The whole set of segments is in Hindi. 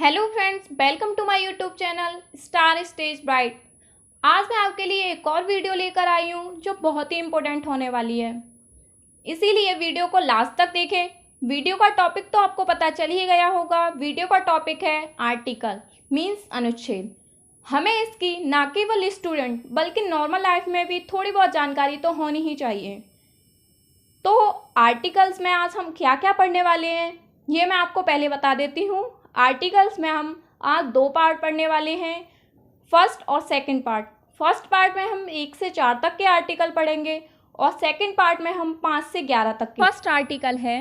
Hello friends, welcome to my YouTube channel star stage bright. आज मैं आपके लिए एक और वीडियो लेकर आई हूँ जो बहुत ही इम्पोर्टेंट होने वाली है, इसीलिए वीडियो को लास्ट तक देखें। वीडियो का टॉपिक तो आपको पता चल ही गया होगा। वीडियो का टॉपिक है आर्टिकल मीन्स अनुच्छेद। हमें इसकी ना केवल स्टूडेंट बल्कि नॉर्मल लाइफ में भी थोड़ी बहुत जानकारी तो होनी ही चाहिए। तो आर्टिकल्स में आज हम क्या क्या पढ़ने वाले हैं ये मैं आपको पहले बता देती हूँ। आर्टिकल्स में हम आज दो पार्ट पढ़ने वाले हैं, फर्स्ट और सेकंड पार्ट। फर्स्ट पार्ट में हम 1 से 4 तक के आर्टिकल पढ़ेंगे और सेकंड पार्ट में हम 5 से 11 तक के। फर्स्ट आर्टिकल है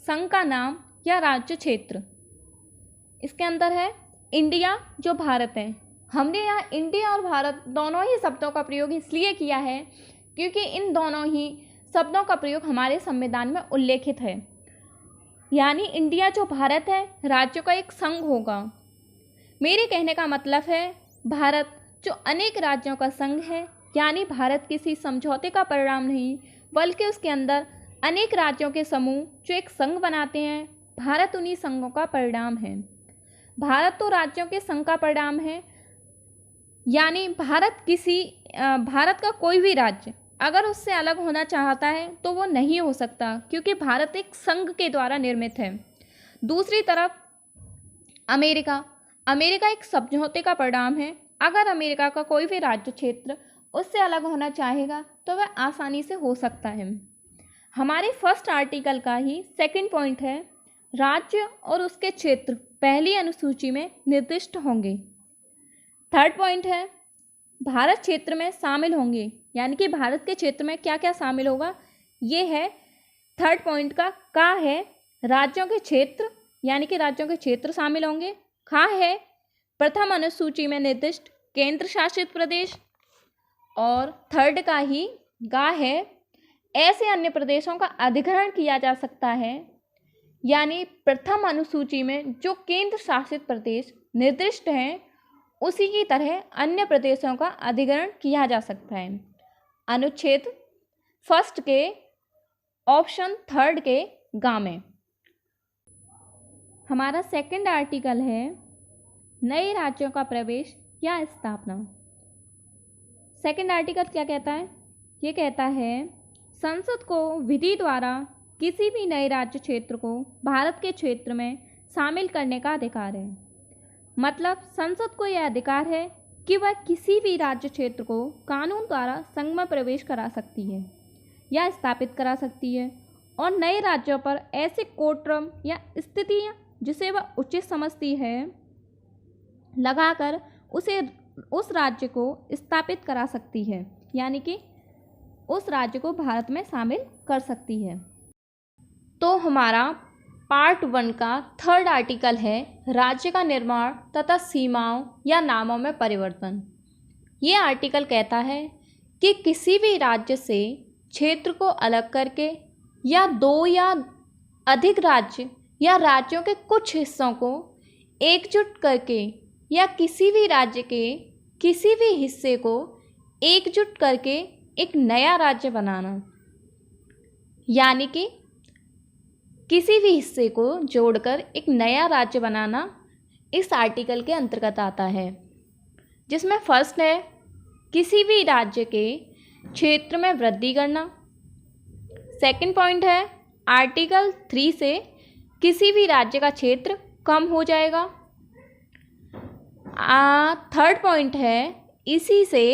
संघ का नाम या राज्य क्षेत्र। इसके अंदर है इंडिया जो भारत है। हमने यहाँ इंडिया और भारत दोनों ही शब्दों का प्रयोग इसलिए किया है क्योंकि इन दोनों ही शब्दों का प्रयोग हमारे संविधान में उल्लेखित है। यानी इंडिया जो भारत है राज्यों का एक संघ होगा। मेरे कहने का मतलब है भारत जो अनेक राज्यों का संघ है, यानी भारत किसी समझौते का परिणाम नहीं बल्कि उसके अंदर अनेक राज्यों के समूह जो एक संघ बनाते हैं, भारत उन्हीं संघों का परिणाम है। भारत तो राज्यों के संघ का परिणाम है, यानी भारत का कोई भी राज्य अगर उससे अलग होना चाहता है तो वो नहीं हो सकता क्योंकि भारत एक संघ के द्वारा निर्मित है। दूसरी तरफ अमेरिका एक समझौते का परिणाम है। अगर अमेरिका का कोई भी राज्य क्षेत्र उससे अलग होना चाहेगा तो वह आसानी से हो सकता है। हमारे फर्स्ट आर्टिकल का ही सेकंड पॉइंट है राज्य और उसके क्षेत्र पहली अनुसूची में निर्दिष्ट होंगे। थर्ड पॉइंट है भारत क्षेत्र में शामिल होंगे, यानी कि भारत के क्षेत्र में क्या क्या शामिल होगा ये है थर्ड पॉइंट का है राज्यों के क्षेत्र, यानी कि राज्यों के क्षेत्र शामिल होंगे। खा है प्रथम अनुसूची में निर्दिष्ट केंद्र शासित प्रदेश। और थर्ड का ही गा है ऐसे अन्य प्रदेशों का अधिग्रहण किया जा सकता है, यानी प्रथम अनुसूची में जो केंद्र शासित प्रदेश निर्दिष्ट हैं उसी की तरह अन्य प्रदेशों का अधिग्रहण किया जा सकता है। अनुच्छेद फर्स्ट के ऑप्शन थर्ड के गा में। हमारा सेकंड आर्टिकल है नए राज्यों का प्रवेश या स्थापना। सेकंड आर्टिकल क्या कहता है? ये कहता है संसद को विधि द्वारा किसी भी नए राज्य क्षेत्र को भारत के क्षेत्र में शामिल करने का अधिकार है। मतलब संसद को यह अधिकार है कि वह किसी भी राज्य क्षेत्र को कानून द्वारा संघ में प्रवेश करा सकती है या स्थापित करा सकती है और नए राज्यों पर ऐसे कोटरम या स्थितियाँ जिसे वह उचित समझती है लगाकर उस राज्य को स्थापित करा सकती है, यानी कि उस राज्य को भारत में शामिल कर सकती है। तो हमारा पार्ट 1 का थर्ड आर्टिकल है राज्य का निर्माण तथा सीमाओं या नामों में परिवर्तन। ये आर्टिकल कहता है कि किसी भी राज्य से क्षेत्र को अलग करके या 2 या अधिक राज्य या राज्यों के कुछ हिस्सों को एकजुट करके या किसी भी राज्य के किसी भी हिस्से को एकजुट करके एक नया राज्य बनाना, यानी कि किसी भी हिस्से को जोड़कर एक नया राज्य बनाना इस आर्टिकल के अंतर्गत आता है। जिसमें फर्स्ट है किसी भी राज्य के क्षेत्र में वृद्धि करना। सेकंड पॉइंट है आर्टिकल 3 से किसी भी राज्य का क्षेत्र कम हो जाएगा। थर्ड पॉइंट है इसी से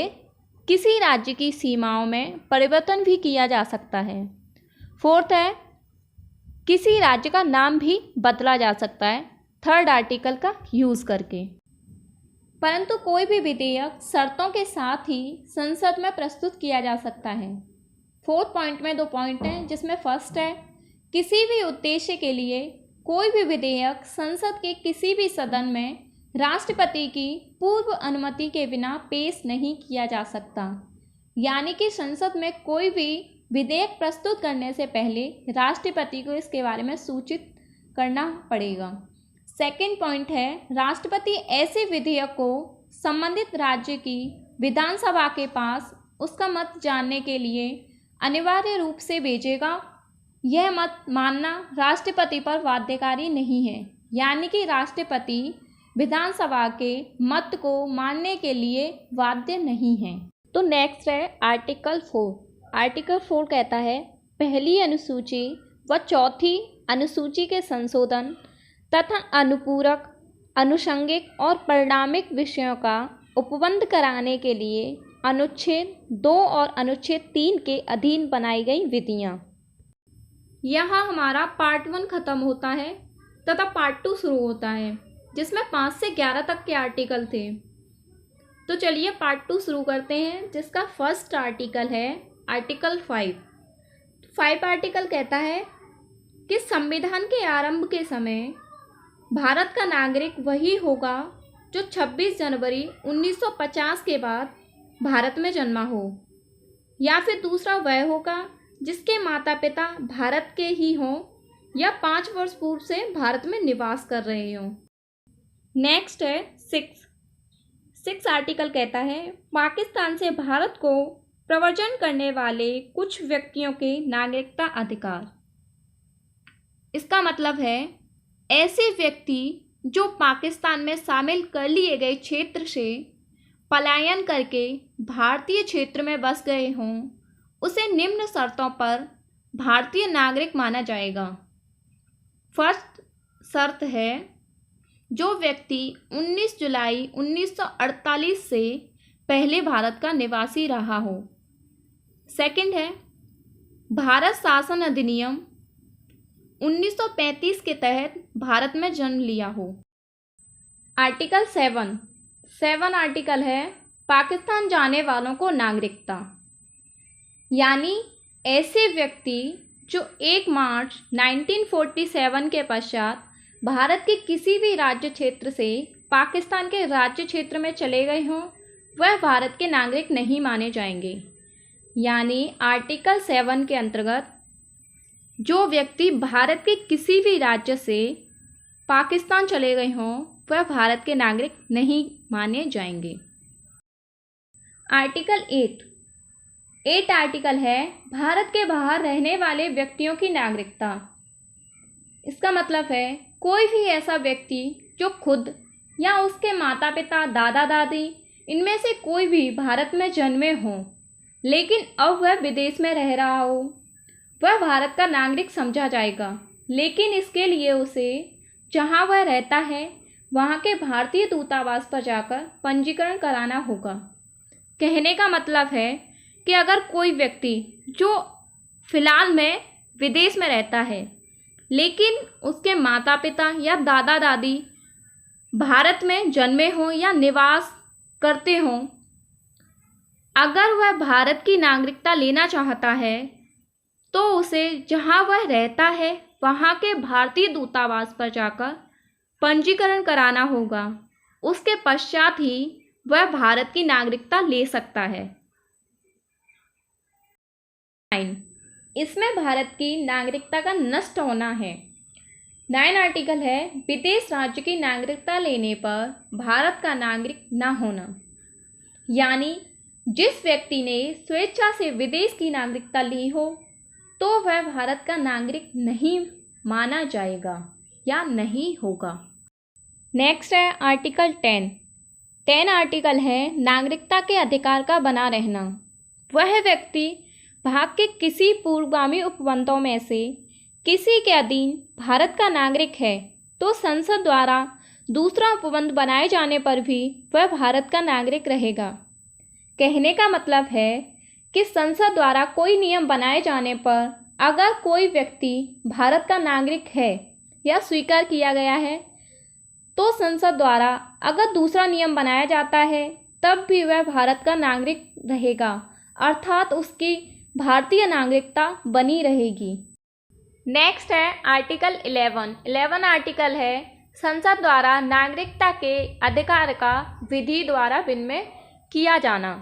किसी राज्य की सीमाओं में परिवर्तन भी किया जा सकता है। फोर्थ है किसी राज्य का नाम भी बदला जा सकता है थर्ड आर्टिकल का यूज़ करके। परंतु कोई भी विधेयक शर्तों के साथ ही संसद में प्रस्तुत किया जा सकता है। फोर्थ पॉइंट में 2 पॉइंट हैं, जिसमें फर्स्ट है किसी भी उद्देश्य के लिए कोई भी विधेयक संसद के किसी भी सदन में राष्ट्रपति की पूर्व अनुमति के बिना पेश नहीं किया जा सकता, यानी कि संसद में कोई भी विधेयक प्रस्तुत करने से पहले राष्ट्रपति को इसके बारे में सूचित करना पड़ेगा। सेकंड पॉइंट है राष्ट्रपति ऐसे विधेयक को संबंधित राज्य की विधानसभा के पास उसका मत जानने के लिए अनिवार्य रूप से भेजेगा। यह मत मानना राष्ट्रपति पर बाध्यकारी नहीं है, यानी कि राष्ट्रपति विधानसभा के मत को मानने के लिए बाध्य नहीं हैं। तो नेक्स्ट है आर्टिकल 4। आर्टिकल 4 कहता है पहली अनुसूची व चौथी अनुसूची के संशोधन तथा अनुपूरक, अनुषंगिक और परिणामिक विषयों का उपबंध कराने के लिए अनुच्छेद 2 और अनुच्छेद 3 के अधीन बनाई गई विधियाँ। यहाँ हमारा पार्ट 1 खत्म होता है तथा पार्ट 2 शुरू होता है, जिसमें 5 से 11 तक के आर्टिकल थे। तो चलिए पार्ट 2 शुरू करते हैं, जिसका फर्स्ट आर्टिकल है आर्टिकल 5। 5 आर्टिकल कहता है कि संविधान के आरंभ के समय भारत का नागरिक वही होगा जो 26 जनवरी 1950 के बाद भारत में जन्मा हो, या फिर दूसरा वह होगा जिसके माता पिता भारत के ही हों या 5 वर्ष पूर्व से भारत में निवास कर रहे हों। नेक्स्ट है 6 आर्टिकल कहता है पाकिस्तान से भारत को प्रव्रजन करने वाले कुछ व्यक्तियों के नागरिकता अधिकार। इसका मतलब है ऐसे व्यक्ति जो पाकिस्तान में शामिल कर लिए गए क्षेत्र से पलायन करके भारतीय क्षेत्र में बस गए हों, उसे निम्न शर्तों पर भारतीय नागरिक माना जाएगा। फर्स्ट शर्त है जो व्यक्ति 19 जुलाई 1948 से पहले भारत का निवासी रहा हो। सेकंड है भारत शासन अधिनियम 1935 के तहत भारत में जन्म लिया हो। आर्टिकल 7 आर्टिकल है पाकिस्तान जाने वालों को नागरिकता, यानी ऐसे व्यक्ति जो 1 मार्च 1947 के पश्चात भारत के किसी भी राज्य क्षेत्र से पाकिस्तान के राज्य क्षेत्र में चले गए हों, वह भारत के नागरिक नहीं माने जाएंगे। यानी आर्टिकल 7 के अंतर्गत जो व्यक्ति भारत के किसी भी राज्य से पाकिस्तान चले गए हों, वह भारत के नागरिक नहीं माने जाएंगे। आर्टिकल 8 आर्टिकल है भारत के बाहर रहने वाले व्यक्तियों की नागरिकता। इसका मतलब है कोई भी ऐसा व्यक्ति जो खुद या उसके माता पिता, दादा दादी इनमें से कोई भी भारत में जन्मे हों, लेकिन अब वह विदेश में रह रहा हो, वह भारत का नागरिक समझा जाएगा। लेकिन इसके लिए उसे जहां वह रहता है वहां के भारतीय दूतावास पर जाकर पंजीकरण कराना होगा। कहने का मतलब है कि अगर कोई व्यक्ति जो फिलहाल में विदेश में रहता है, लेकिन उसके माता पिता या दादा दादी भारत में जन्मे हों या निवास करते हों, अगर वह भारत की नागरिकता लेना चाहता है तो उसे जहां वह रहता है वहां के भारतीय दूतावास पर जाकर पंजीकरण कराना होगा। उसके पश्चात ही वह भारत की नागरिकता ले सकता है। इसमें भारत की नागरिकता का नष्ट होना है। 9 आर्टिकल है विदेश राज्य की नागरिकता लेने पर भारत का नागरिक न होना, यानी जिस व्यक्ति ने स्वेच्छा से विदेश की नागरिकता ली हो तो वह भारत का नागरिक नहीं माना जाएगा या नहीं होगा। नेक्स्ट है आर्टिकल 10 आर्टिकल है नागरिकता के अधिकार का बना रहना। वह व्यक्ति भाग के किसी पूर्वगामी उपबंधों में से किसी के अधीन भारत का नागरिक है तो संसद द्वारा दूसरा उपबंध बनाए जाने पर भी वह भारत का नागरिक रहेगा। कहने का मतलब है कि संसद द्वारा कोई नियम बनाए जाने पर अगर कोई व्यक्ति भारत का नागरिक है या स्वीकार किया गया है, तो संसद द्वारा अगर दूसरा नियम बनाया जाता है तब भी वह भारत का नागरिक रहेगा, अर्थात उसकी भारतीय नागरिकता बनी रहेगी। नेक्स्ट है आर्टिकल 11 आर्टिकल है संसद द्वारा नागरिकता के अधिकार का विधि द्वारा विनिमय किया जाना।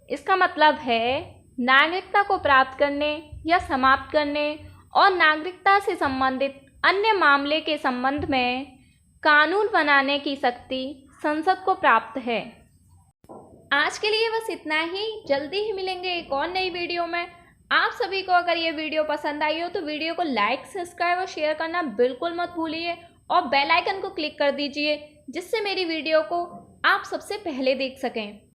इसका मतलब है नागरिकता को प्राप्त करने या समाप्त करने और नागरिकता से संबंधित अन्य मामले के संबंध में कानून बनाने की शक्ति संसद को प्राप्त है। आज के लिए बस इतना ही। जल्दी ही मिलेंगे एक और नई वीडियो में। आप सभी को अगर ये वीडियो पसंद आई हो तो वीडियो को लाइक, सब्सक्राइब और शेयर करना बिल्कुल मत भूलिए और बेल आइकन को क्लिक कर दीजिए जिससे मेरी वीडियो को आप सबसे पहले देख सकें।